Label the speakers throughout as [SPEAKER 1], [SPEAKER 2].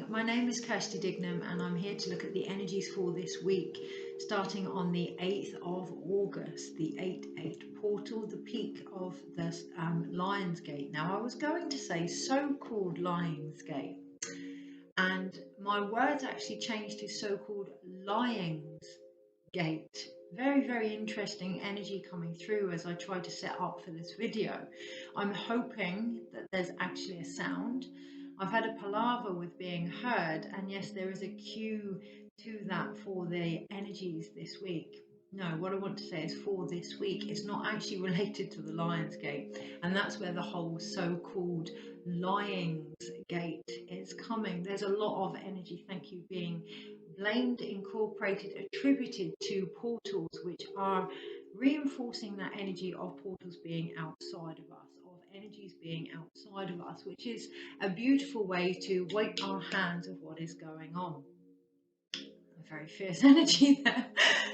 [SPEAKER 1] My name is Kirsty Dignam and I'm here to look at the energies for this week, starting on the 8th of August, the 8-8 portal, the peak of the Lionsgate. Now, I was going to say so-called Lionsgate, and my words actually changed to so-called Lionsgate. Very, very interesting energy coming through as I try to set up for this video. I'm hoping that there's actually a sound. I've had a palaver with being heard, and yes, there is a cue to that for the energies this week. No, what I want to say is for this week. It's not actually related to the Lionsgate, and that's where the whole so-called Lionsgate is coming. There's a lot of energy, thank you, being blamed, incorporated, attributed to portals, which are reinforcing that energy of portals being outside of us, of energies being outside of us, which is a beautiful way to wipe our hands of what is going on. A very fierce energy there.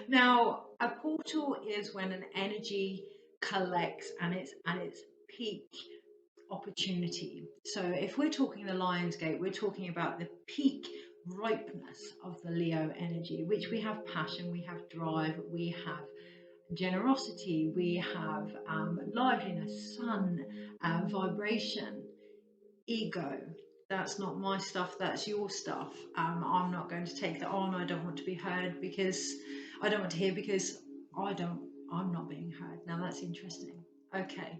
[SPEAKER 1] Now, a portal is when an energy collects and it's at its peak opportunity. So if we're talking the Lionsgate, we're talking about the peak ripeness of the Leo energy, which we have passion, we have drive, we have generosity, we have liveliness, sun, vibration, ego. That's not my stuff, that's your stuff. I'm not going to take that on. I don't want to be heard because I don't want to hear because I'm not being heard. Now that's interesting. Okay.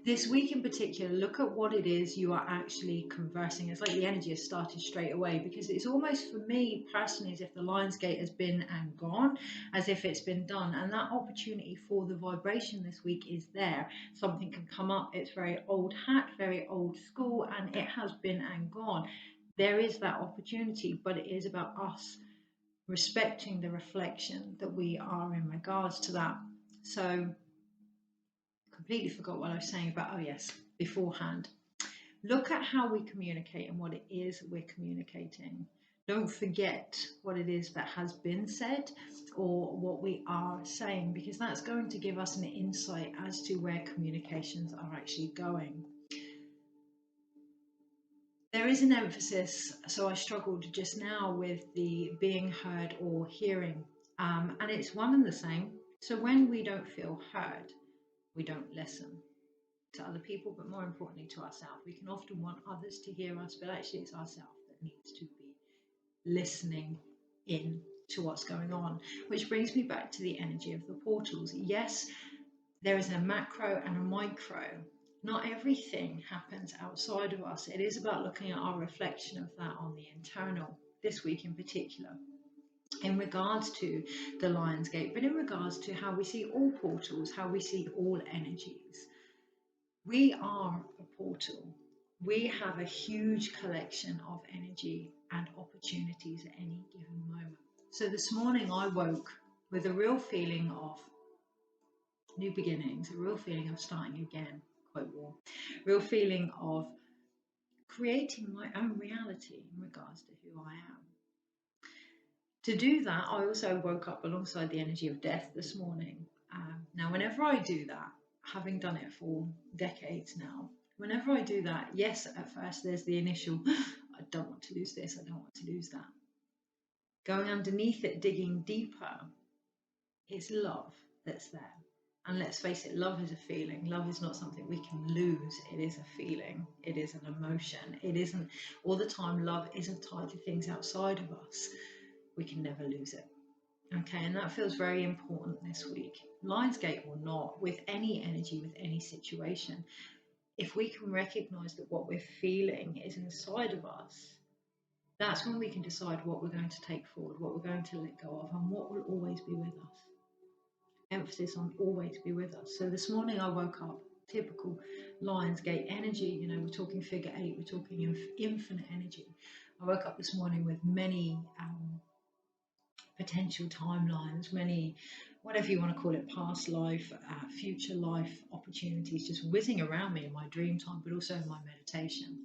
[SPEAKER 1] This week in particular, look at what it is you are actually conversing. It's like the energy has started straight away, because it's almost, for me personally, as if the Lionsgate has been and gone, as if it's been done. And that opportunity for the vibration this week is there. Something can come up. It's very old hat, very old school, and it has been and gone. There is that opportunity, but it is about us respecting the reflection that we are in regards to that. So, completely forgot what I was saying about, oh yes, beforehand. Look at how we communicate and what it is we're communicating. Don't forget what it is that has been said or what we are saying, because that's going to give us an insight as to where communications are actually going. There is an emphasis, so I struggled just now with the being heard or hearing, and it's one and the same. So when we don't feel heard, we don't listen to other people, but more importantly to ourselves. We can often want others to hear us, but actually it's ourselves that needs to be listening in to what's going on, which brings me back to the energy of the portals. Yes, there is a macro and a micro. Not everything happens outside of us. It is about looking at our reflection of that on the internal, this week in particular, in regards to the Lionsgate, but in regards to how we see all portals, how we see all energies. We are a portal. We have a huge collection of energy and opportunities at any given moment. So this morning I woke with a real feeling of new beginnings, a real feeling of starting again, quote war, real feeling of creating my own reality in regards to who I am. To do that, I also woke up alongside the energy of death this morning. Now, whenever I do that, having done it for decades now, whenever I do that, yes, at first there's the initial, I don't want to lose this, I don't want to lose that. Going underneath it, digging deeper, it's love that's there. And let's face it, love is a feeling. Love is not something we can lose. It is a feeling. It is an emotion. It isn't all the time. Love isn't tied to things outside of us. We can never lose it. Okay, and that feels very important this week. Lionsgate or not, with any energy, with any situation, if we can recognize that what we're feeling is inside of us, that's when we can decide what we're going to take forward, what we're going to let go of, and what will always be with us. Emphasis on always be with us. So this morning I woke up typical lionsgate energy. You know, we're talking figure 8, we're talking infinite energy. I woke up this morning with many potential timelines, many, whatever you want to call it, past life, future life opportunities just whizzing around me in my dream time, but also in my meditation.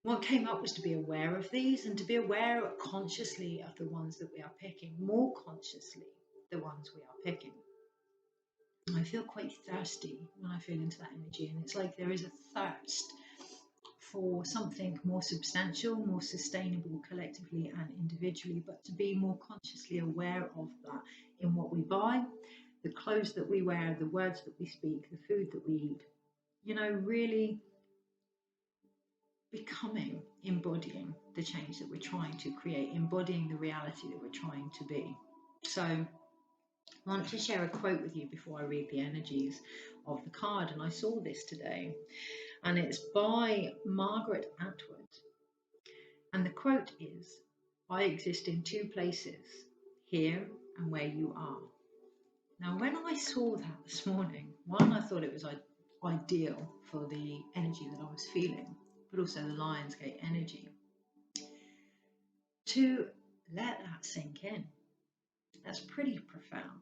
[SPEAKER 1] What came up was to be aware of these and to be aware consciously of the ones that we are picking, more consciously the ones we are picking. I feel quite thirsty when I feel into that energy, and it's like there is a thirst for something more substantial, more sustainable collectively and individually, but to be more consciously aware of that in what we buy, the clothes that we wear, the words that we speak, the food that we eat, you know, really becoming, embodying the change that we're trying to create, embodying the reality that we're trying to be. So I want to share a quote with you before I read the energies of the card, and I saw this today, and it's by Margaret Atwood, and the quote is, "I exist in two places, here and where you are." Now, when I saw that this morning, one, I thought it was ideal for the energy that I was feeling, but also the Lionsgate energy. To let that sink in, that's pretty profound.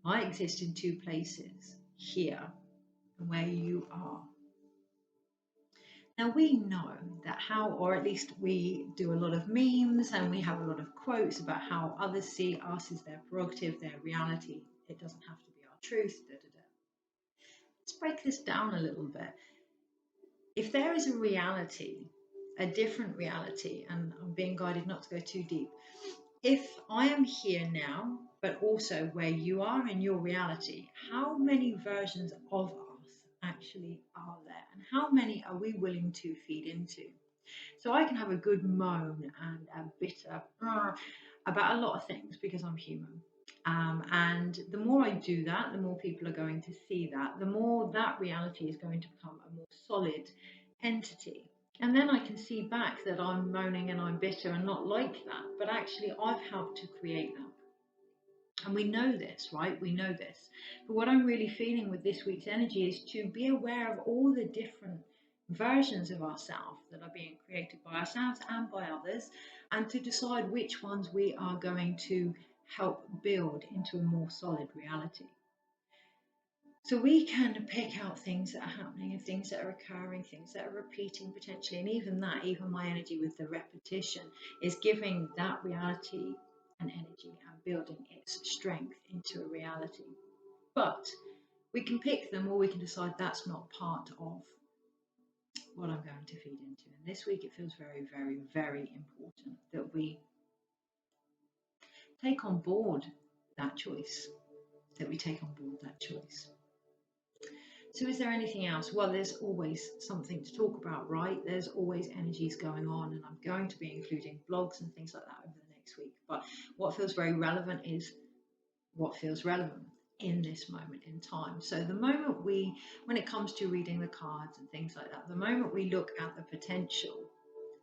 [SPEAKER 1] I exist in two places, here and where you are. Now, we know that how, or at least we do a lot of memes and we have a lot of quotes about how others see us as their prerogative, their reality. It doesn't have to be our truth. Da, da, da. Let's break this down a little bit. If there is a reality, a different reality, and I'm being guided not to go too deep, if I am here now, but also where you are in your reality, how many versions of us actually are there? And how many are we willing to feed into? So I can have a good moan and a bitter about a lot of things because I'm human. And the more I do that, the more people are going to see that, the more that reality is going to become a more solid entity. And then I can see back that I'm moaning and I'm bitter and not like that, but actually I've helped to create that. And we know this, right? We know this. But what I'm really feeling with this week's energy is to be aware of all the different versions of ourselves that are being created by ourselves and by others, and to decide which ones we are going to help build into a more solid reality. So we can pick out things that are happening and things that are occurring, things that are repeating potentially, and even my energy with the repetition is giving that reality an energy and building its strength into a reality. But we can pick them, or we can decide that's not part of what I'm going to feed into. And this week it feels very, very, very important that we take on board that choice, that we take on board that choice. So is there anything else? Well, there's always something to talk about, right? There's always energies going on, and I'm going to be including blogs and things like that over the next week. But what feels very relevant is what feels relevant in this moment in time. So the moment when it comes to reading the cards and things like that, the moment we look at the potential,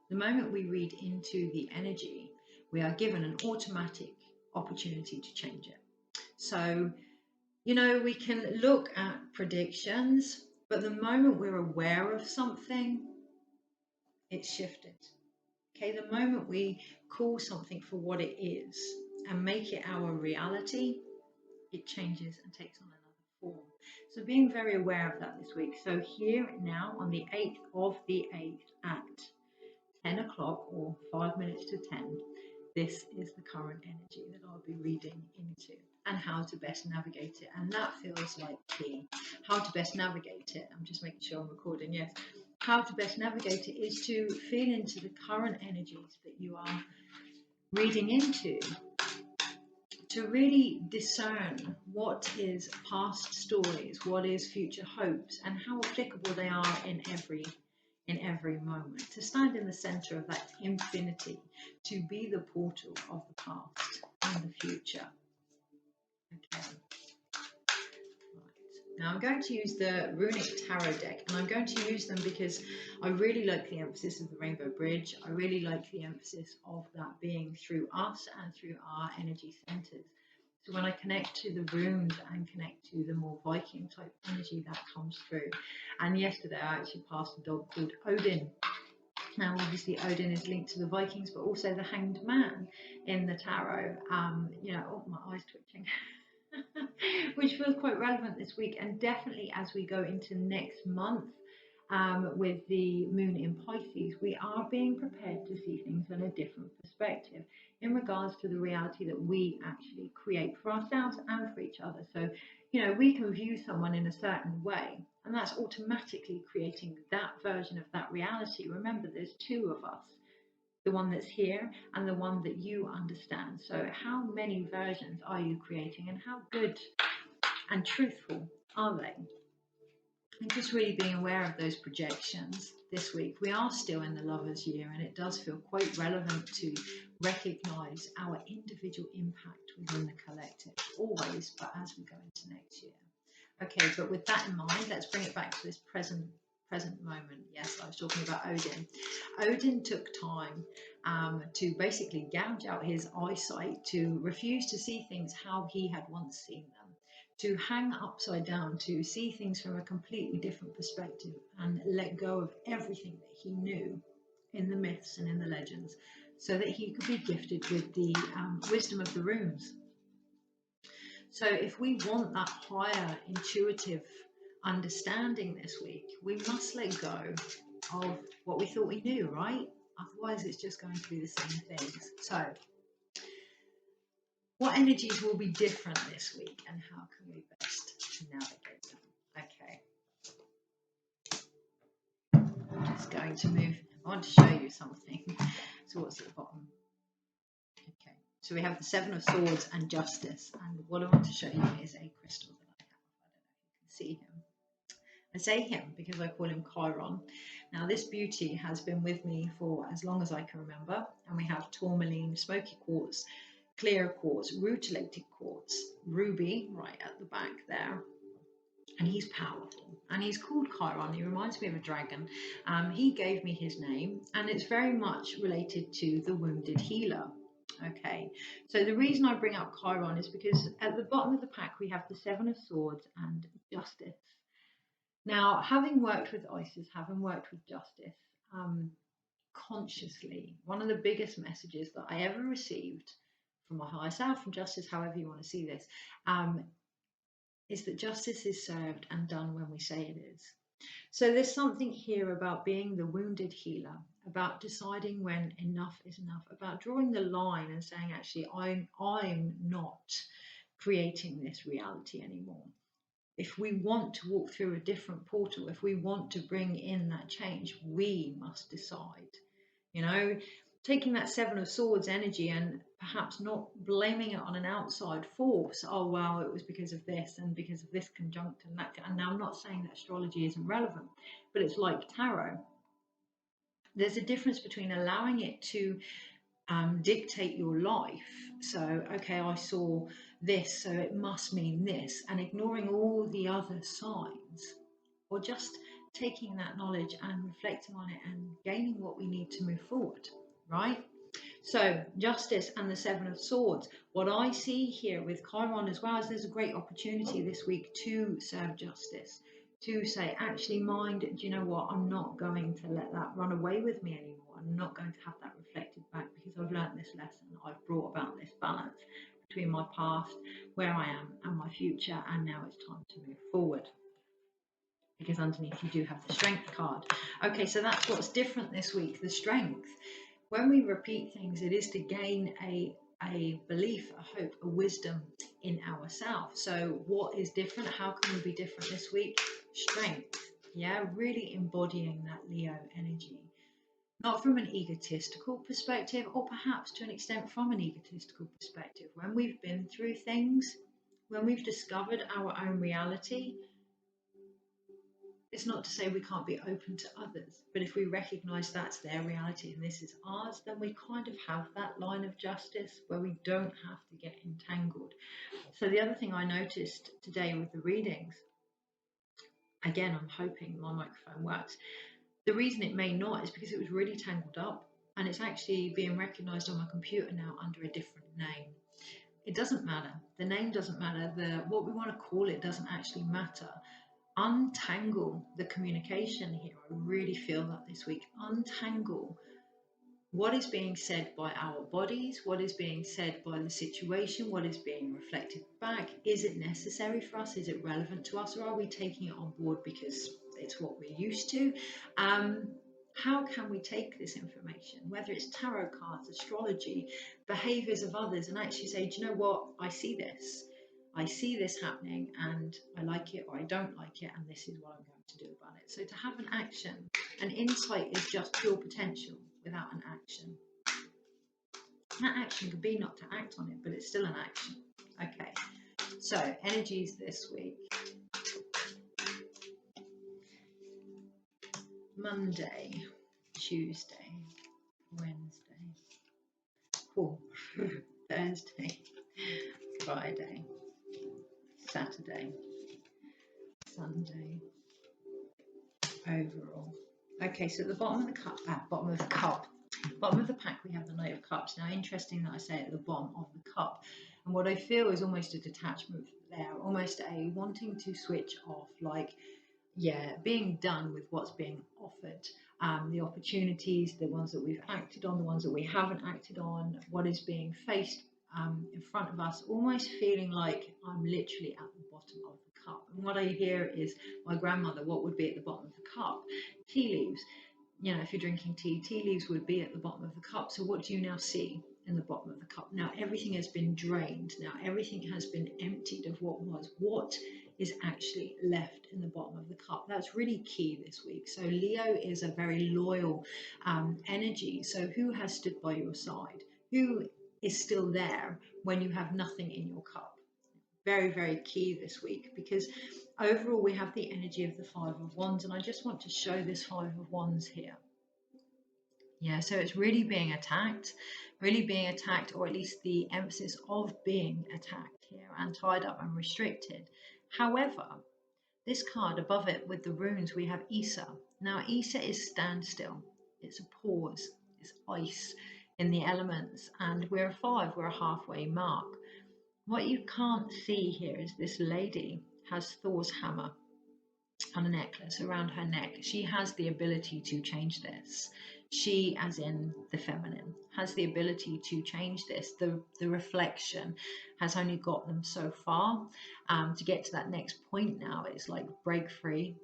[SPEAKER 1] the moment we read into the energy, we are given an automatic opportunity to change it. So, you know, we can look at predictions, but the moment we're aware of something, it's shifted. Okay, the moment we call something for what it is and make it our reality, it changes and takes on another form. So being very aware of that this week. So here now on the 8th of the 8th at 10 o'clock or 5 minutes to 10, this is the current energy that I'll be reading into and how to best navigate it. And that feels like key. How to best navigate it. I'm just making sure I'm recording. Yes. How to best navigate it is to feel into the current energies that you are reading into, to really discern what is past stories, what is future hopes, and how applicable they are in every moment, to stand in the center of that infinity, to be the portal of the past and the future. Okay. Right. Now I'm going to use the Runic Tarot deck, and I'm going to use them because I really like the emphasis of the Rainbow Bridge. I really like the emphasis of that being through us and through our energy centers. So when I connect to the runes and connect to the more Viking type energy, that comes through. And yesterday I actually passed a dog called Odin. Now, obviously, Odin is linked to the Vikings, but also the Hanged Man in the tarot. Oh, my eyes twitching, which feels quite relevant this week, and definitely as we go into next month. With the moon in Pisces, we are being prepared to see things in a different perspective in regards to the reality that we actually create for ourselves and for each other. So, we can view someone in a certain way, and that's automatically creating that version of that reality. Remember, there's two of us, the one that's here and the one that you understand. So how many versions are you creating, and how good and truthful are they? And just really being aware of those projections this week. We are still in the Lovers Year, and it does feel quite relevant to recognise our individual impact within the collective, always, but as we go into next year. Okay, but with that in mind, let's bring it back to this present moment. Yes, I was talking about Odin. Odin took time to basically gouge out his eyesight, to refuse to see things how he had once seen them, to hang upside down, to see things from a completely different perspective, and let go of everything that he knew in the myths and in the legends, so that he could be gifted with the wisdom of the runes. So if we want that higher intuitive understanding this week, we must let go of what we thought we knew, right? Otherwise it's just going to be the same things. So what energies will be different this week, and how can we best navigate them? Okay, I'm just going to move. I want to show you something. So what's at the bottom? Okay, so we have the Seven of Swords and Justice, and what I want to show you is a crystal that I have. I don't know if you can see him. I say him because I call him Chiron. Now this beauty has been with me for as long as I can remember, and we have tourmaline, smoky quartz, clear quartz, rutilated quartz, ruby right at the back there, and he's powerful, and he's called Chiron. He reminds me of a dragon. He gave me his name, and it's very much related to the wounded healer. Okay, so the reason I bring up Chiron is because at the bottom of the pack we have the Seven of Swords and Justice. Now, having worked with Isis, having worked with Justice consciously, one of the biggest messages that I ever received from my higher self, from Justice, however you want to see this, is that justice is served and done when we say it is. So there's something here about being the wounded healer, about deciding when enough is enough, about drawing the line and saying, actually, I'm not creating this reality anymore. If we want to walk through a different portal, if we want to bring in that change, we must decide. Taking that Seven of Swords energy and perhaps not blaming it on an outside force. Oh, well, it was because of this and because of this conjunct and that. And now I'm not saying that astrology isn't relevant, but it's like tarot. There's a difference between allowing it to dictate your life. So, okay, I saw this, so it must mean this, and ignoring all the other signs, or just taking that knowledge and reflecting on it and gaining what we need to move forward, right? So Justice and the Seven of Swords. What I see here with Chiron as well is there's a great opportunity this week to serve justice, to say, actually, mind, do you know what? I'm not going to let that run away with me anymore. I'm not going to have that reflected back, because I've learned this lesson. I've brought about this balance between my past, where I am, and my future, and now it's time to move forward. Because underneath you do have the Strength card. Okay, so that's what's different this week, the Strength. When we repeat things, it is to gain a belief, a hope, a wisdom in ourselves. So what is different? How can we be different this week? Strength. Yeah, really embodying that Leo energy. Not from an egotistical perspective, or perhaps to an extent from an egotistical perspective. When we've been through things, when we've discovered our own reality, it's not to say we can't be open to others, but if we recognise that's their reality and this is ours, then we kind of have that line of justice where we don't have to get entangled. So the other thing I noticed today with the readings, again, I'm hoping my microphone works. The reason it may not is because it was really tangled up, and it's actually being recognised on my computer now under a different name. It doesn't matter. The name doesn't matter. What we want to call it doesn't actually matter. Untangle the communication here. I really feel that this week. Untangle what is being said by our bodies, what is being said by the situation, what is being reflected back. Is it necessary for us? Is it relevant to us? Or are we taking it on board because it's what we're used to? How can we take this information, whether it's tarot cards, astrology, behaviors of others, and actually say, do you know what? I see this happening, and I like it or I don't like it, and this is what I'm going to do about it. So to have an action, an insight is just pure potential without an action. And that action could be not to act on it, but it's still an action. Okay, so energies this week. Monday, Tuesday, Wednesday, Thursday, Friday, Saturday, Sunday, overall. Okay, so at the bottom of the bottom of the pack, we have the Knight of Cups. Now, interesting that I say at the bottom of the cup. And what I feel is almost a detachment there, almost a wanting to switch off, like, yeah, being done with what's being offered. The opportunities, the ones that we've acted on, the ones that we haven't acted on, what is being faced in front of us, almost feeling like I'm literally at the bottom of the cup. And what I hear is my grandmother, what would be at the bottom of the cup? Tea leaves. You know, if you're drinking tea, tea leaves would be at the bottom of the cup. So what do you now see in the bottom of the cup? Now everything has been drained. Now everything has been emptied of what was. What is actually left in the bottom of the cup? That's really key this week. So Leo is a very loyal energy. So who has stood by your side? Who is still there when you have nothing in your cup? Very, very key this week, because overall we have the energy of the Five of Wands, and I just want to show this Five of Wands here. Yeah, so it's really being attacked, or at least the emphasis of being attacked here and tied up and restricted. However, this card above it with the runes, we have Isa. Now, Isa is standstill. It's a pause. It's ice in the elements, and we're a 5. We're a halfway mark. What you can't see here is this lady has Thor's hammer on a necklace around her neck. She has the ability to change this. She, as in the feminine, has the ability to change this. The reflection has only got them so far. To get to that next point now, it's like break free,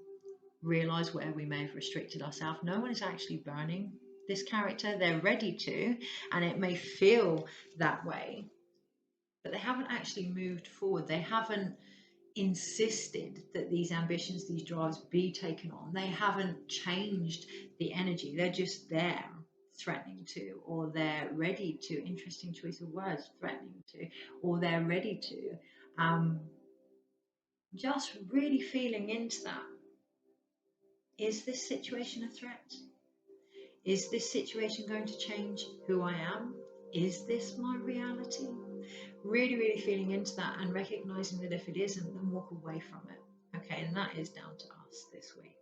[SPEAKER 1] realize where we may have restricted ourselves. No one is actually burning this character. They're ready to, and it may feel that way, but they haven't actually moved forward. They haven't insisted that these ambitions, these drives be taken on. They haven't changed the energy. They're just there threatening to, or they're ready to. Interesting choice of words, threatening to, or they're ready to. Just really feeling into that. Is this situation a threat? Is this situation going to change who I am? Is this my reality? Really, really feeling into that and recognizing that if it isn't, then walk away from it. Okay, and that is down to us this week.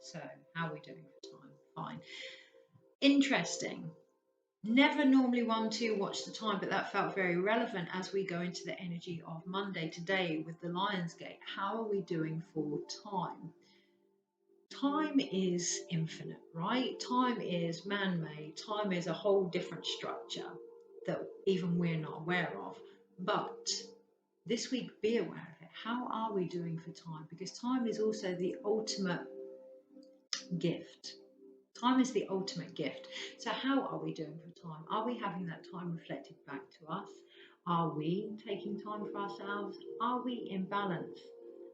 [SPEAKER 1] So, how are we doing for time? Fine. Interesting. Never normally one to watch the time, but that felt very relevant as we go into the energy of Monday today with the lionsgate. How are we doing for time? Time is infinite, right? Time is man-made. Time is a whole different structure that even we're not aware of. But this week, be aware of it. How are we doing for time? Because time is also the ultimate gift. Time is the ultimate gift. So how are we doing for time? Are we having that time reflected back to us? Are we taking time for ourselves? Are we in balance?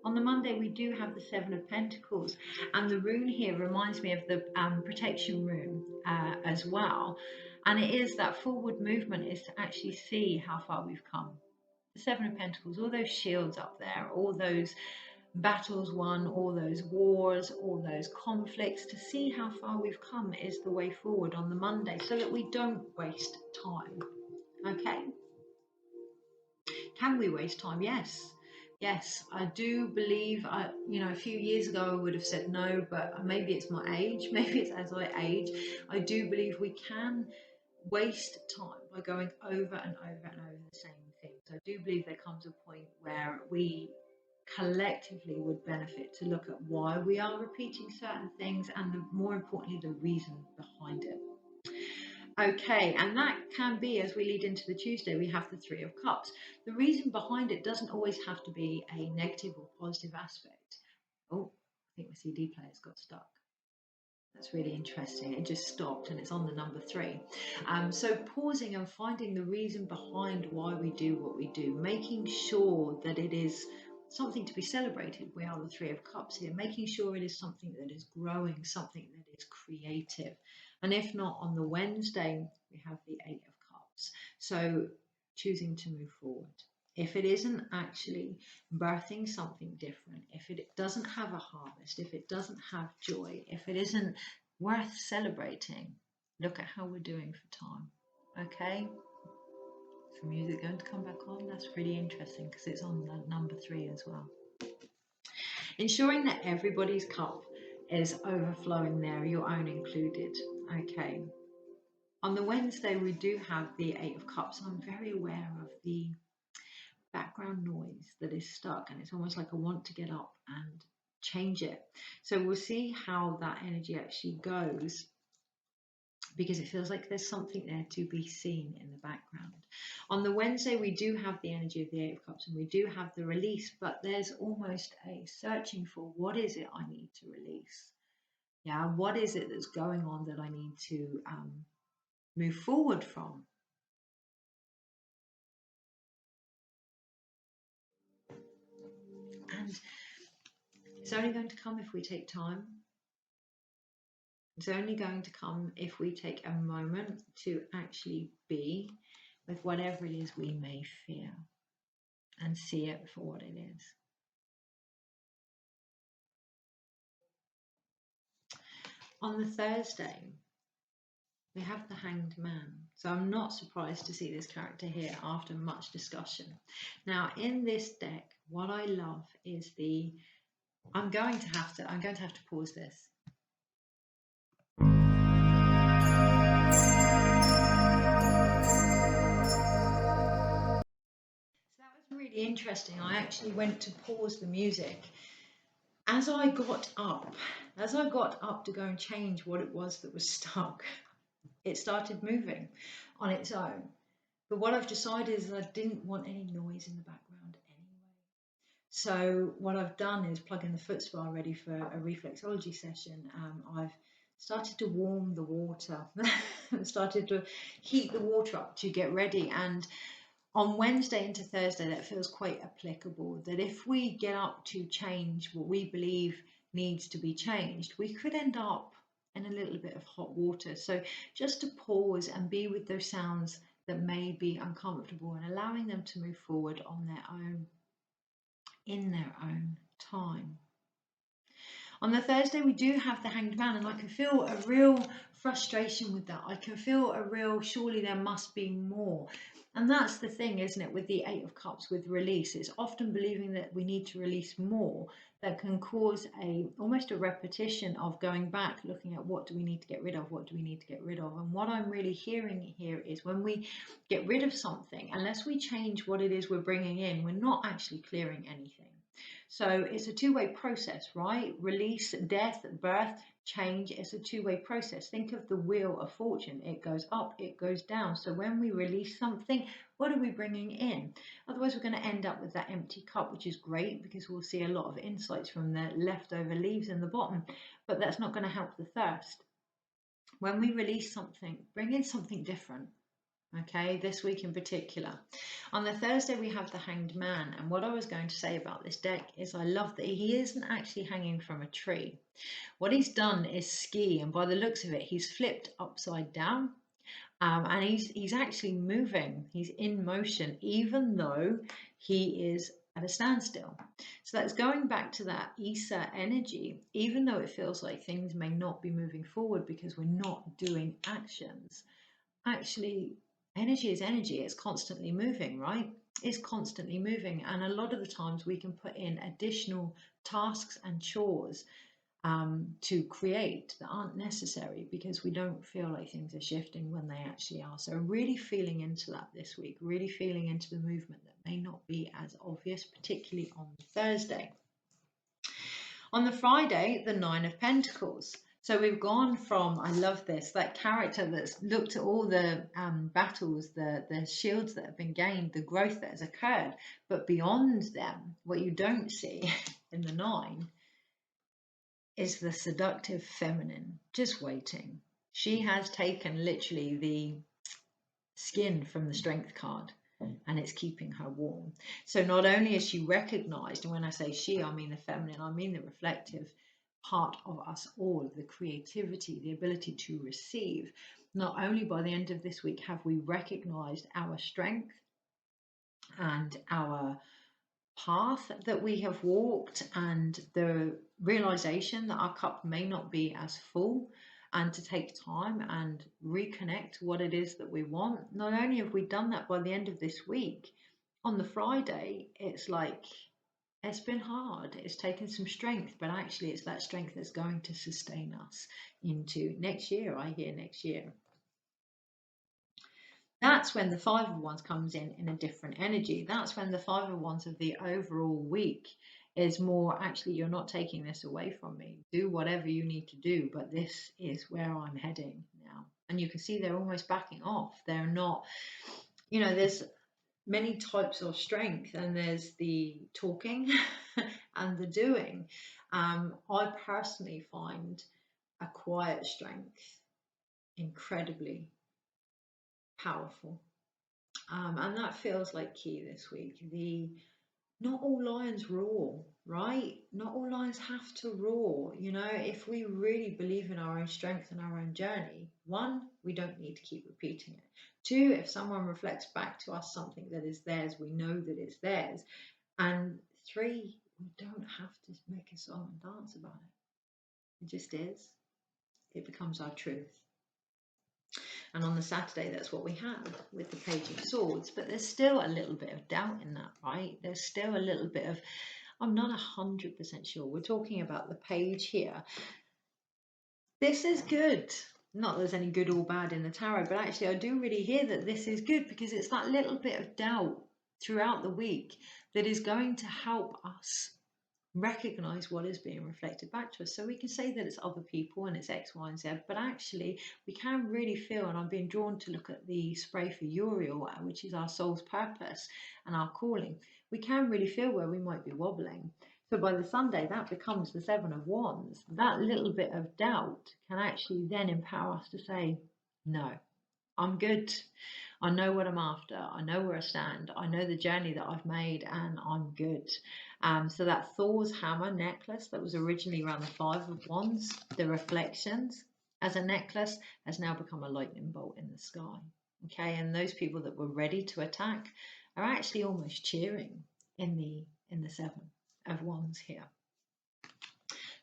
[SPEAKER 1] On the Monday, we do have the Seven of Pentacles, and the rune here reminds me of the protection rune as well. And it is that forward movement is to actually see how far we've come. The Seven of Pentacles, all those shields up there, all those battles won, all those wars, all those conflicts, to see how far we've come is the way forward on the Monday, so that we don't waste time. Okay? Can we waste time? Yes. Yes, I do believe, a few years ago I would have said no, but maybe it's my age, maybe it's as I age. I do believe we can waste time by going over and over and over the same things. I do believe there comes a point where we collectively would benefit to look at why we are repeating certain things and more importantly, the reason behind it. Okay, and that can be, as we lead into the Tuesday, we have the Three of Cups. The reason behind it doesn't always have to be a negative or positive aspect. Oh, I think my CD player's got stuck. That's really interesting. It just stopped and it's on the number 3. So pausing and finding the reason behind why we do what we do, making sure that it is something to be celebrated. We are the Three of Cups here, making sure it is something that is growing, something that is creative. And if not, on the Wednesday, we have the Eight of Cups. So choosing to move forward. If it isn't actually birthing something different, if it doesn't have a harvest, if it doesn't have joy, if it isn't worth celebrating, look at how we're doing for time. Okay? Is the music going to come back on? That's really interesting because it's on the number 3 as well. Ensuring that everybody's cup is overflowing there, your own included. Okay. On the Wednesday, we do have the Eight of Cups. I'm very aware of the background noise that is stuck, and it's almost like I want to get up and change it. So we'll see how that energy actually goes, because it feels like there's something there to be seen in the background. On the Wednesday, we do have the energy of the Eight of Cups and we do have the release, but there's almost a searching for what is it I need to release? Yeah, what is it that's going on that I need to move forward from? And it's only going to come if we take time. It's only going to come if we take a moment to actually be with whatever it is we may fear and see it for what it is. On the Thursday, we have the Hanged Man. So I'm not surprised to see this character here after much discussion. Now, in this deck, what I love is the, I'm going to have to pause this. Really interesting. I actually went to pause the music as I got up to go and change what it was that was stuck. It started moving on its own, but what I've decided is that I didn't want any noise in the background anyway. So what I've done is plug in the foot spa ready for a reflexology session. I've started to warm the water started to heat the water up to get ready, and on Wednesday into Thursday, that feels quite applicable, that if we get up to change what we believe needs to be changed, we could end up in a little bit of hot water. So just to pause and be with those sounds that may be uncomfortable and allowing them to move forward on their own, in their own time. On the Thursday, we do have the Hanged Man, and I can feel a real frustration with that. I can feel a real, surely there must be more. And that's the thing, isn't it, with the Eight of Cups, with release. It's often believing that we need to release more that can cause almost a repetition of going back, looking at what do we need to get rid of, what do we need to get rid of. And what I'm really hearing here is when we get rid of something, unless we change what it is we're bringing in, we're not actually clearing anything. So it's a two-way process, right? Release, death, birth, change. It's a two-way process. Think of the wheel of fortune. It goes up, it goes down. So when we release something, what are we bringing in? Otherwise, we're going to end up with that empty cup, which is great because we'll see a lot of insights from the leftover leaves in the bottom, but that's not going to help the thirst. When we release something, bring in something different. Okay, this week in particular. On the Thursday, we have the Hanged Man. And what I was going to say about this deck is I love that he isn't actually hanging from a tree. What he's done is ski, and by the looks of it, he's flipped upside down. And he's actually moving. He's in motion, even though he is at a standstill. So that's going back to that Isa energy. Even though it feels like things may not be moving forward because we're not doing actions, actually, energy is energy. It's constantly moving, right? It's constantly moving. And a lot of the times we can put in additional tasks and chores to create that aren't necessary because we don't feel like things are shifting when they actually are. So really feeling into that this week, really feeling into the movement that may not be as obvious, particularly on Thursday. On the Friday, the Nine of Pentacles. So we've gone from, I love this, that character that's looked at all the battles, the shields that have been gained, the growth that has occurred, but beyond them, what you don't see in the nine is the seductive feminine, just waiting. She has taken literally the skin from the strength card and it's keeping her warm. So not only is she recognized, and when I say she, I mean the feminine, I mean the reflective part of us all, the creativity, the ability to receive. Not only by the end of this week have we recognized our strength and our path that we have walked and the realization that our cup may not be as full, and to take time and reconnect what it is that we want. Not only have we done that by the end of this week, on the Friday, it's like it's been hard, it's taken some strength, but actually it's that strength that's going to sustain us into next year. I hear next year. That's when the Five of Wands comes in a different energy. That's when the Five of Wands of the overall week is more, actually, you're not taking this away from me. Do whatever you need to do, but this is where I'm heading now. And you can see they're almost backing off. They're not, there's many types of strength, and there's the talking and the doing. I personally find a quiet strength incredibly powerful. And that feels like key this week. Not all lions roar, right? Not all lions have to roar. If we really believe in our own strength and our own journey, one, we don't need to keep repeating it. Two, if someone reflects back to us something that is theirs, we know that it's theirs. And three, we don't have to make a song and dance about it. It just is. It becomes our truth. And on the Saturday, that's what we had with the Page of Swords. But there's still a little bit of doubt in that, right? There's still a little bit of, I'm not 100% sure. We're talking about the page here. This is good. Not that there's any good or bad in the tarot, but actually I do really hear that this is good because it's that little bit of doubt throughout the week that is going to help us recognize what is being reflected back to us. So we can say that it's other people and it's X, Y, and Z, but actually we can really feel, and I'm being drawn to look at the spray for Uriel, which is our soul's purpose and our calling. We can really feel where we might be wobbling. So by the Sunday, that becomes the Seven of Wands. That little bit of doubt can actually then empower us to say, no, I'm good. I know what I'm after. I know where I stand. I know the journey that I've made, and I'm good. So that Thor's hammer necklace that was originally around the Five of Wands, the reflections as a necklace, has now become a lightning bolt in the sky. Okay, and those people that were ready to attack are actually almost cheering in the Seven of Wands here.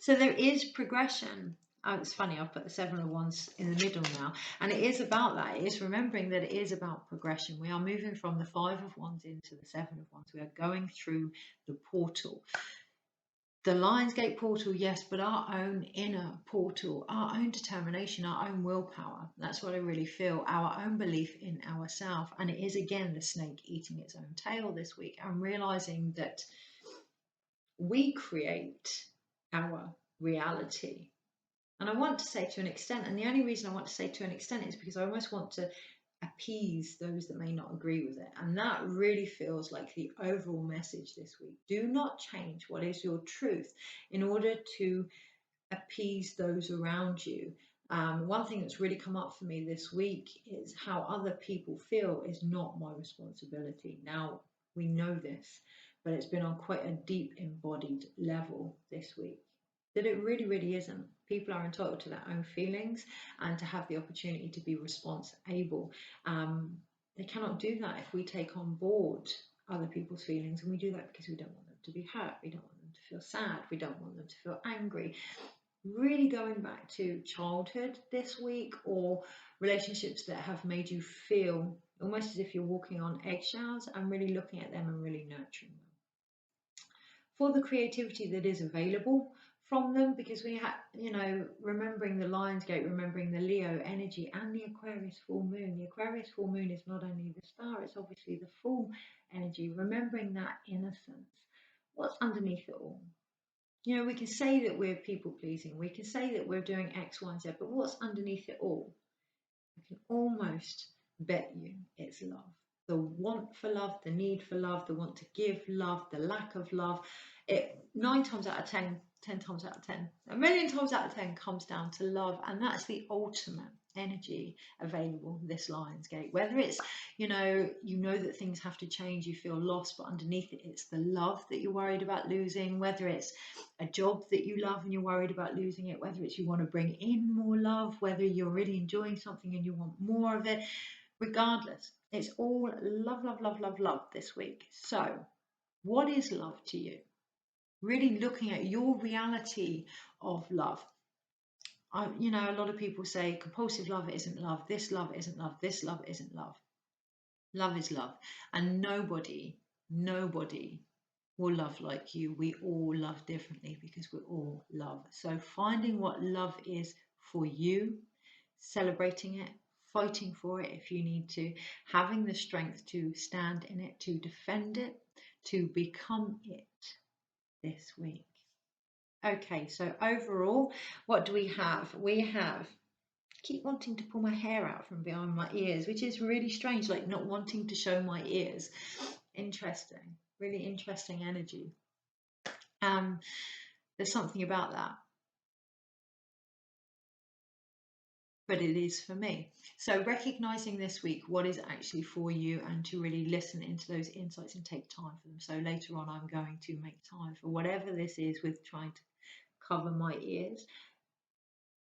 [SPEAKER 1] So there is progression. Oh, it's funny, I've put the Seven of Wands in the middle now. And it is about that. It is remembering that it is about progression. We are moving from the Five of Wands into the Seven of Wands. We are going through the portal. The lionsgate portal, yes, but our own inner portal, our own determination, our own willpower. That's what I really feel. Our own belief in ourselves. And it is, again, the snake eating its own tail this week. I'm realizing that we create our reality. And I want to say to an extent, and the only reason I want to say to an extent is because I almost want to appease those that may not agree with it. And that really feels like the overall message this week. Do not change what is your truth in order to appease those around you. One thing that's really come up for me this week is how other people feel is not my responsibility. Now, we know this, but it's been on quite a deep embodied level this week. That it really, really isn't. People are entitled to their own feelings and to have the opportunity to be response able. They cannot do that if we take on board other people's feelings, and we do that because we don't want them to be hurt, we don't want them to feel sad, we don't want them to feel angry. Really going back to childhood this week, or relationships that have made you feel almost as if you're walking on eggshells, and really looking at them and really nurturing them. For the creativity that is available, from them, because we have, you know, remembering the lionsgate, remembering the Leo energy and the Aquarius full moon. The Aquarius full moon is not only the star, it's obviously the full energy, remembering that innocence. What's underneath it all? You know, we can say that we're people pleasing, we can say that we're doing X, Y, and Z, but what's underneath it all? I can almost bet you it's love. The want for love, the need for love, the want to give love, the lack of love. It 9 times out of 10, 10 times out of 10, a million times out of 10 comes down to love, and that's the ultimate energy available this lionsgate. Whether it's, you know that things have to change, you feel lost, but underneath it, it's the love that you're worried about losing. Whether it's a job that you love and you're worried about losing it, whether it's you want to bring in more love, whether you're really enjoying something and you want more of it, regardless, it's all love, love, love, love, love this week. So what is love to you? Really looking at your reality of love. You know, a lot of people say compulsive love isn't love, this love isn't love, this love isn't love. Love is love, and nobody will love like you. We all love differently because we're all love. So finding what love is for you, celebrating it, fighting for it if you need to, having the strength to stand in it, to defend it, to become it this week. Okay, so overall, what do we have? We have, keep wanting to pull my hair out from behind my ears, which is really strange, like not wanting to show my ears. Interesting, really interesting energy. There's something about that, but it is for me. So recognizing this week what is actually for you, and to really listen into those insights and take time for them. So later on, I'm going to make time for whatever this is with trying to cover my ears.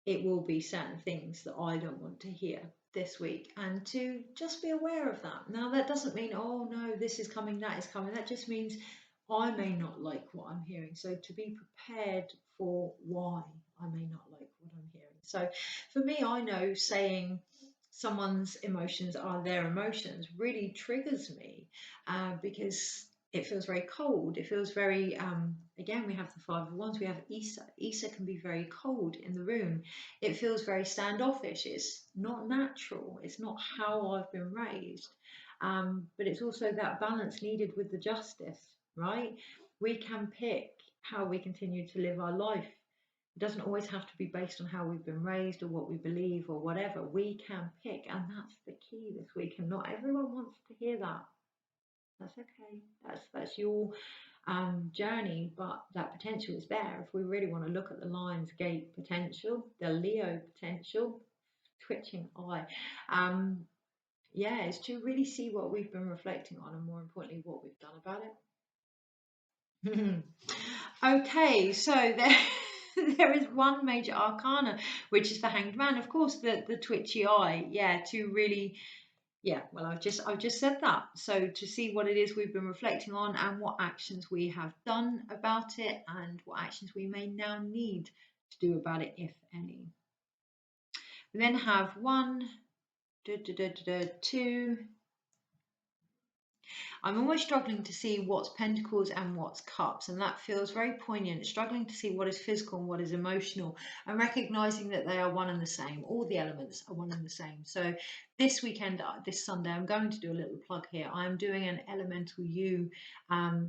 [SPEAKER 1] It will be certain things that I don't want to hear this week, and to just be aware of that. Now, that doesn't mean, oh no, this is coming, that is coming. That just means I may not like what I'm hearing. So to be prepared for why I may not like what I'm hearing. So for me, I know saying someone's emotions are their emotions really triggers me, because it feels very cold. It feels very, again, we have the Five of Wands, we have Issa. Issa can be very cold in the room. It feels very standoffish. It's not natural. It's not how I've been raised. But it's also that balance needed with the justice, right? We can pick how we continue to live our life. It doesn't always have to be based on how we've been raised or what we believe or whatever. We can pick, and that's the key this week. And not everyone wants to hear that. That's okay. That's your journey, but that potential is there. If we really want to look at the Lionsgate potential, the Leo potential, twitching eye, yeah, is to really see what we've been reflecting on, and more importantly, what we've done about it. Okay, so there. There is one major arcana, which is the Hanged Man, of course, the twitchy eye. Yeah, to really, yeah, well, I've just said that. So to see what it is we've been reflecting on, and what actions we have done about it, and what actions we may now need to do about it, if any. We then have 1, 2. I'm always struggling to see what's pentacles and what's cups, and that feels very poignant, struggling to see what is physical and what is emotional, and recognizing that they are one and the same. All the elements are one and the same. So this weekend, this Sunday, I'm going to do a little plug here. I'm doing an Elemental You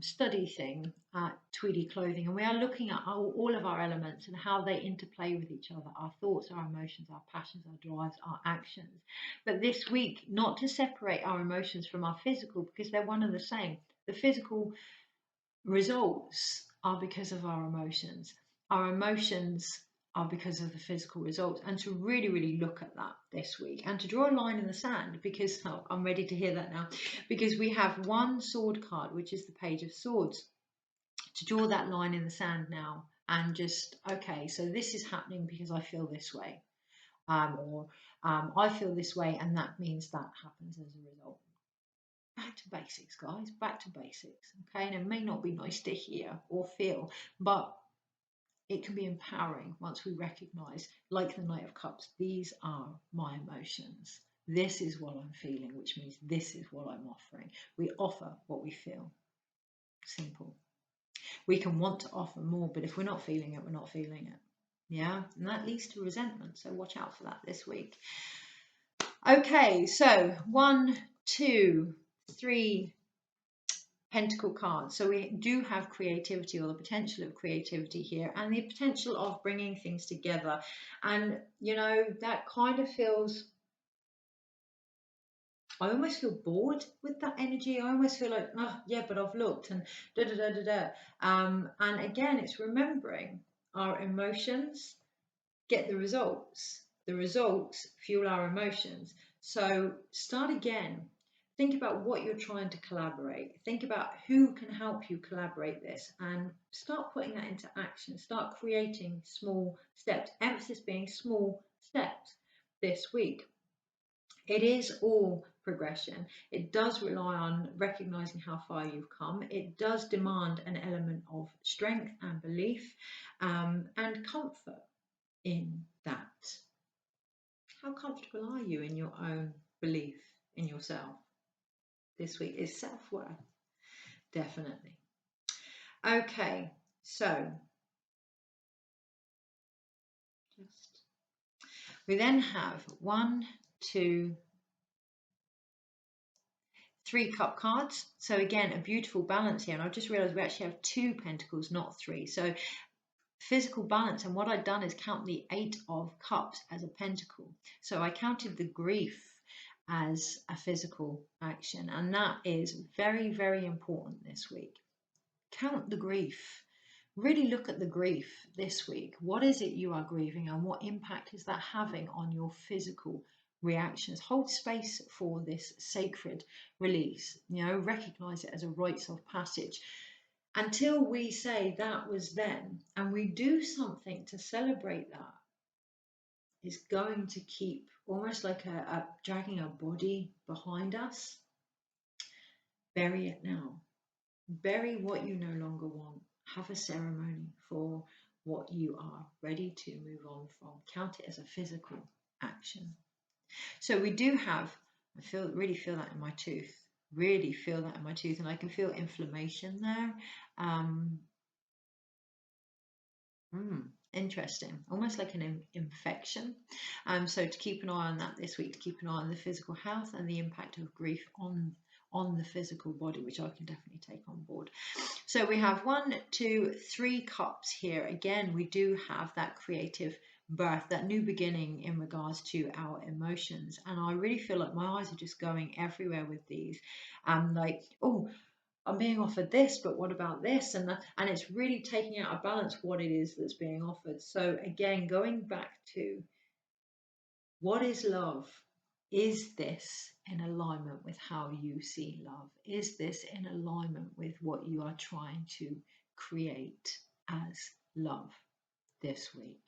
[SPEAKER 1] study thing at Tweedy Clothing, and we are looking at all of our elements and how they interplay with each other, our thoughts, our emotions, our passions, our drives, our actions. But this week, not to separate our emotions from our physical, because they're one and the same. The physical results are because of our emotions. Our emotions are because of the physical results, and to really, really look at that this week, and to draw a line in the sand, because I'm ready to hear that now, because we have one sword card, which is the Page of Swords, to draw that line in the sand now, and just, okay, so this is happening because I feel this way, or I feel this way, and that means that happens as a result. Back to basics, guys, back to basics. Okay, and it may not be nice to hear or feel, but it can be empowering once we recognize, like the Knight of Cups, these are my emotions. This is what I'm feeling, which means this is what I'm offering. We offer what we feel. Simple. We can want to offer more, but if we're not feeling it, we're not feeling it. Yeah, and that leads to resentment. So watch out for that this week. Okay, so 1, 2, 3 Pentacle cards. So we do have creativity, or the potential of creativity here, and the potential of bringing things together. And you know, that kind of feels, I almost feel bored with that energy. I almost feel like, oh yeah, but I've looked and da da da da da. And again, it's remembering our emotions get the results. The results fuel our emotions. So start again. Think about what you're trying to collaborate. Think about who can help you collaborate this, and start putting that into action. Start creating small steps. Emphasis being small steps this week. It is all progression. It does rely on recognizing how far you've come. It does demand an element of strength and belief, and comfort in that. How comfortable are you in your own belief in yourself this week? Is self-worth, definitely. Okay, so we then have 1, 2, 3 cup cards. So again, a beautiful balance here. And I've just realized we actually have 2 pentacles, not 3. So physical balance. And what I've done is count the 8 of cups as a pentacle. So I counted the grief as a physical action. And that is very, very important this week. Count the grief. Really look at the grief this week. What is it you are grieving, and what impact is that having on your physical reactions? Hold space for this sacred release. You know, recognize it as a rites of passage until we say that was then, and we do something to celebrate that. Is going to keep almost like a dragging a body behind us. Bury it now. Bury what you no longer want. Have a ceremony for what you are ready to move on from. Count it as a physical action. So we do have, really feel that in my tooth. Really feel that in my tooth, and I can feel inflammation there. Interesting, almost like an infection. So to keep an eye on that this week, to keep an eye on the physical health and the impact of grief on the physical body, which I can definitely take on board. So we have 1, 2, 3 cups here. Again, we do have that creative birth, that new beginning in regards to our emotions. And I really feel like my eyes are just going everywhere with these. Like, oh, I'm being offered this, but what about this? And it's really taking out of balance what it is that's being offered. So again, going back to what is love? Is this in alignment with how you see love? Is this in alignment with what you are trying to create as love this week?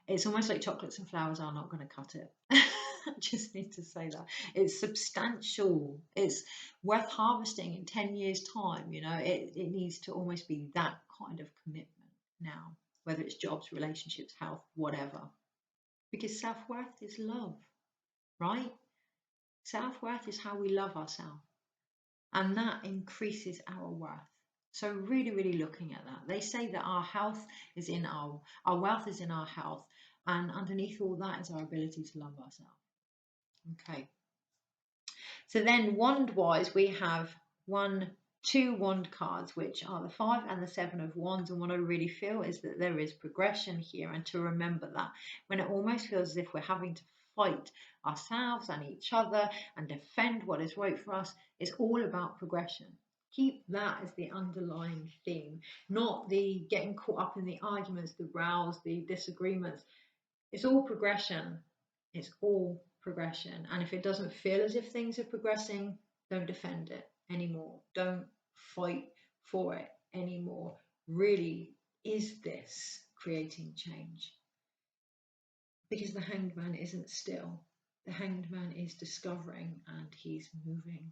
[SPEAKER 1] It's almost like chocolates and flowers are not going to cut it. I just need to say that. It's substantial. It's worth harvesting in 10 years' time. You know, it needs to almost be that kind of commitment now, whether it's jobs, relationships, health, whatever. Because self-worth is love, right? Self-worth is how we love ourselves. And that increases our worth. So really, really looking at that. They say that our health is in our wealth is in our health. And underneath all that is our ability to love ourselves. Okay. So then wand-wise, we have 1, 2 wand cards, which are the 5 and the 7 of wands. And what I really feel is that there is progression here, and to remember that when it almost feels as if we're having to fight ourselves and each other and defend what is right for us, it's all about progression. Keep that as the underlying theme, not the getting caught up in the arguments, the rows, the disagreements. It's all progression. It's all progression. And if it doesn't feel as if things are progressing, don't defend it anymore. Don't fight for it anymore. Really, is this creating change? Because the Hanged Man isn't still. The Hanged Man is discovering, and he's moving.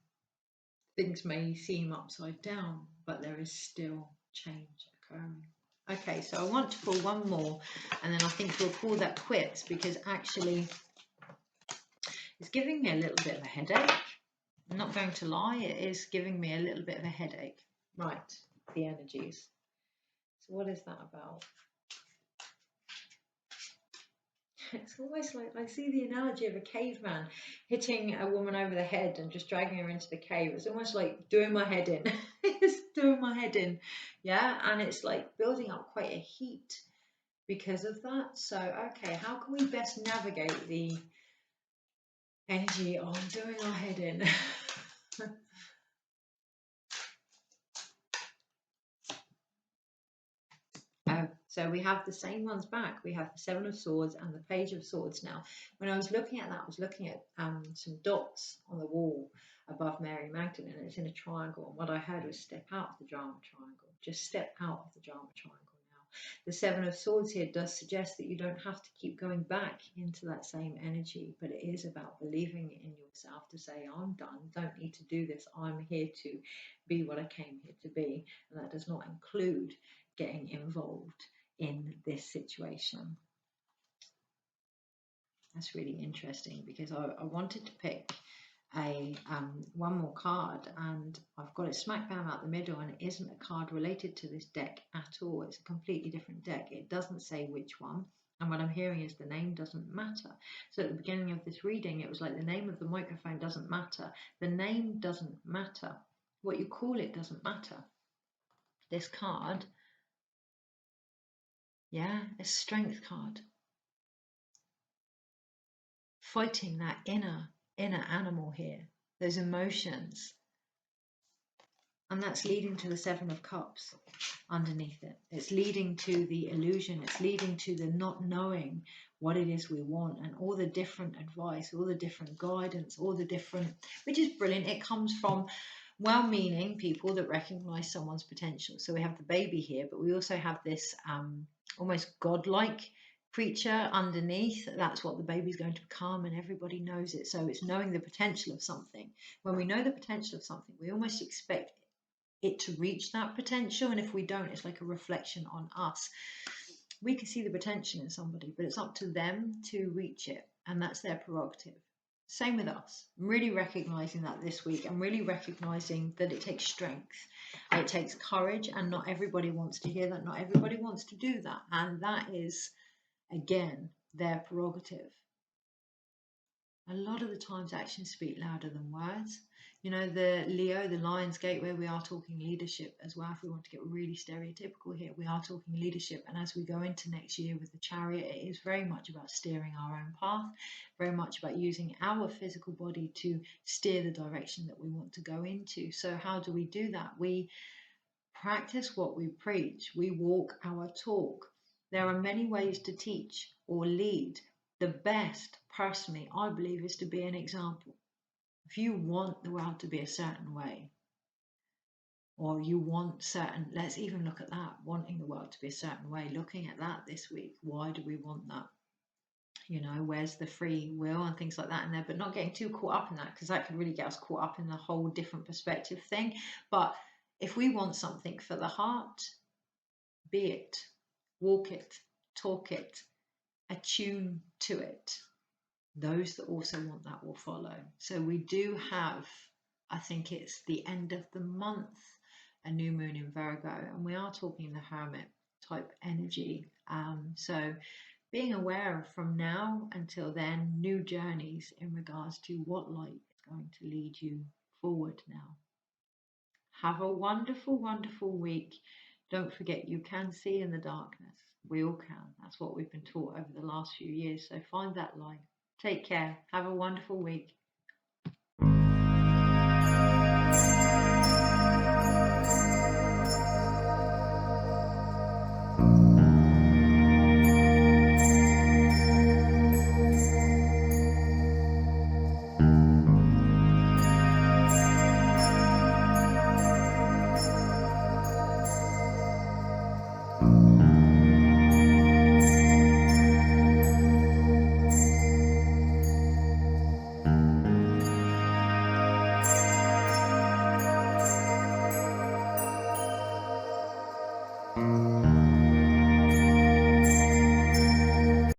[SPEAKER 1] Things may seem upside down, but there is still change occurring. Okay, so I want to pull one more, and then I think we'll call that quits, because actually it's giving me a little bit of a headache. I'm not going to lie, it is giving me a little bit of a headache. Right, the energies. So what is that about? It's almost like I see the analogy of a caveman hitting a woman over the head and just dragging her into the cave. It's almost like doing my head in. It's doing my head in. Yeah, and it's like building up quite a heat because of that. So, okay, how can we best navigate the energy on doing our head in? So we have the same ones back. We have the Seven of Swords and the Page of Swords now. When I was looking at that, I was looking at some dots on the wall above Mary Magdalene, and it's in a triangle. And what I heard was step out of the drama triangle. Just step out of the drama triangle now. The Seven of Swords here does suggest that you don't have to keep going back into that same energy, but it is about believing in yourself to say, I'm done, don't need to do this. I'm here to be what I came here to be. And that does not include getting involved in this situation. That's really interesting because I wanted to pick a one more card, and I've got it smack bam out the middle, and it isn't a card related to this deck at all. It's a completely different deck. It doesn't say which one, and what I'm hearing is the name doesn't matter. So at the beginning of this reading, it was like the name of the microphone doesn't matter. The name doesn't matter. What you call it doesn't matter. This card, yeah, a strength card. Fighting that inner animal here, those emotions. And that's leading to the Seven of Cups underneath it. It's leading to the illusion. It's leading to the not knowing what it is we want, and all the different advice, all the different guidance, all the different, which is brilliant. It comes from well-meaning people that recognize someone's potential. So we have the baby here, but we also have this almost godlike creature underneath. That's what the baby's going to become, and everybody knows it. So it's knowing the potential of something. When we know the potential of something, we almost expect it to reach that potential, and if we don't, it's like a reflection on us. We can see the potential in somebody, but it's up to them to reach it, and that's their prerogative. Same with us. I'm really recognizing that this week. I'm really recognizing that it takes strength, it takes courage, and not everybody wants to hear that. Not everybody wants to do that, and that is, again, their prerogative. A lot of the times actions speak louder than words. You know, the Leo, the lionsgate, where we are talking leadership as well. If we want to get really stereotypical here, we are talking leadership. And as we go into next year with the Chariot, it is very much about steering our own path, very much about using our physical body to steer the direction that we want to go into. So how do we do that? We practice what we preach. We walk our talk. There are many ways to teach or lead. The best, personally, I believe, is to be an example. If you want the world to be a certain way, or you want certain, let's even look at that, wanting the world to be a certain way, looking at that this week. Why do we want that? You know, where's the free will and things like that in there, but not getting too caught up in that, because that could really get us caught up in the whole different perspective thing. But if we want something for the heart, be it, walk it, talk it, attune to it. Those that also want that will follow. So we do have, I think it's the end of the month, a new moon in Virgo, and we are talking the hermit type energy. So being aware of, from now until then, new journeys in regards to what light is going to lead you forward now. Have a wonderful, wonderful week. Don't forget, you can see in the darkness. We all can. That's what we've been taught over the last few years. So find that light. Take care. Have a wonderful week.